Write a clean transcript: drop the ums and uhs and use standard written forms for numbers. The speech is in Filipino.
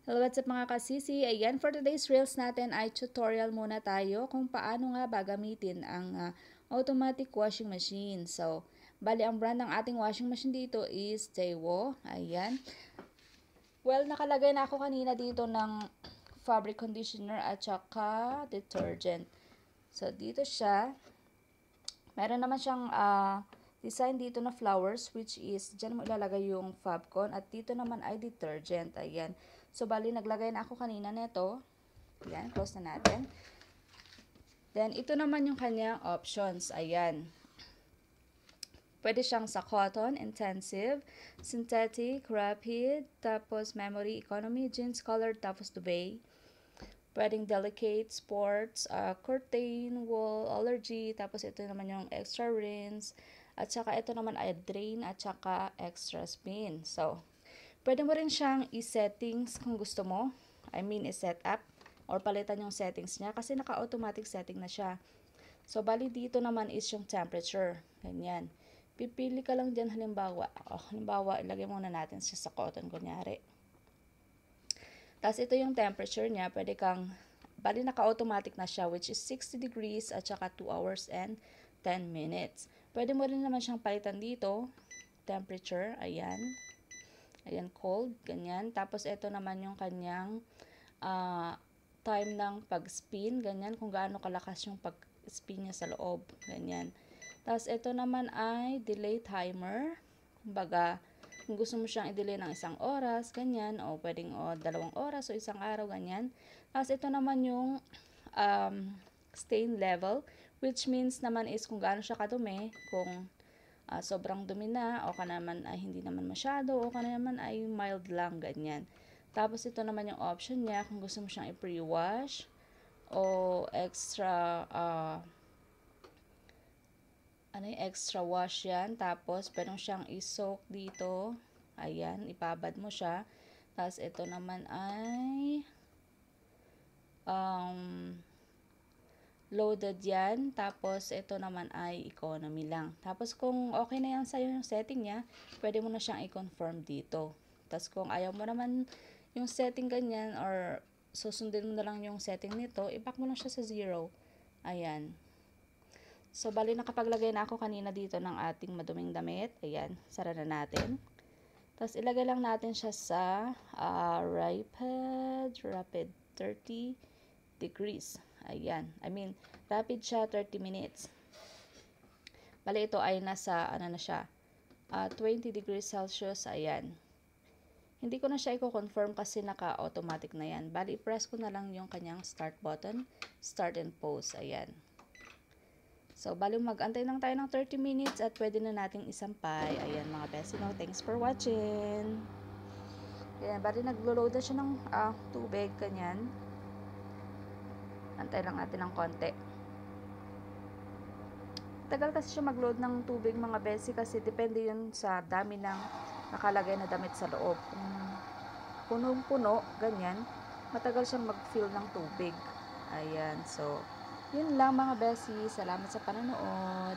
Hello, what's up mga kasisi? Ayan, for today's Reels natin ay tutorial muna tayo kung paano nga ba gamitin ang automatic washing machine. So, bali ang brand ng ating washing machine dito is Daewoo. Ayan. Well, nakalagay na ako kanina dito ng fabric conditioner at saka detergent. So, dito siya. Meron naman siyang design dito na flowers, which is, dyan mo ilalagay yung Fabcon. At dito naman ay detergent. Ayan. So, bali, naglagay na ako kanina nito. Ayan, close na natin. Then, ito naman yung kanyang options. Ayan. Pwede siyang sa cotton, intensive, synthetic, rapid, tapos memory, economy, jeans colored, tapos duvet. Pwedeng delicate, sports, curtain, wool, allergy, tapos ito naman yung extra rinse, at saka ito naman ay drain, at saka extra spin. So, pwede mo rin siyang i-settings kung gusto mo. I mean, i-set up or palitan yung settings niya kasi naka-automatic setting na siya. So, bali dito naman is yung temperature. Ganyan. Pipili ka lang dyan halimbawa. Halimbawa, ilagay muna natin siya sa cotton, kunyari. Tapos, ito yung temperature niya. Pwede kang, bali naka-automatic na siya, which is 60 degrees at saka 2 hours and 10 minutes. Pwede mo rin naman siyang palitan dito. Temperature, ayan. Ayan, cold, ganyan. Tapos, ito naman yung kanyang time ng pag-spin, ganyan. Kung gaano kalakas yung pag-spin niya sa loob, ganyan. Tapos, ito naman ay delay timer. Kumbaga, kung gusto mo siyang i-delay ng 1 oras, ganyan. O pwedeng 2 oras o 1 araw, ganyan. Tapos, ito naman yung stain level, which means naman is kung gaano siya kadumi, kung sobrang dumi na, o ka naman ay hindi naman masyado, o ka naman ay mild lang, ganyan. Tapos, ito naman yung option niya, kung gusto mo siyang i-pre-wash, o extra, extra wash yan. Tapos, pwede mo siyang i-soak dito. Ayan, ipabad mo siya. Tapos, ito naman ay, loaded yan. Tapos, ito naman ay economy lang. Tapos, kung okay na yan sa'yo yung setting niya, pwede mo na siyang i-confirm dito. Tapos, kung ayaw mo naman yung setting ganyan or susundin mo na lang yung setting nito, ipack mo lang siya sa 0. Ayan. So, bali nakapaglagay na ako kanina dito ng ating maduming damit. Ayan, sara na natin. Tapos, ilagay lang natin siya sa rapid 30 degrees. Ayan. I mean, rapid siya 30 minutes. Bali, ito ay nasa, na siya, 20 degrees Celsius. Ayan. Hindi ko na siya i-confirm kasi naka-automatic na yan. Bali, i-press ko na lang yung kanyang start button. Start and pause. Ayan. So, bali, mag-antay lang tayo ng 30 minutes at pwede na nating isampay. Ayan, mga besino. Thanks for watching. Ayan, bali, naglo-load na siya ng tubig. Ganyan. Antay lang natin ng konti. Tagal kasi siya mag-load ng tubig, mga besi, kasi depende yun sa dami ng nakalagay na damit sa loob. Kung punong-puno, ganyan, matagal siyang mag-fill ng tubig. Ayan, so, yun lang mga besi. Salamat sa panonood.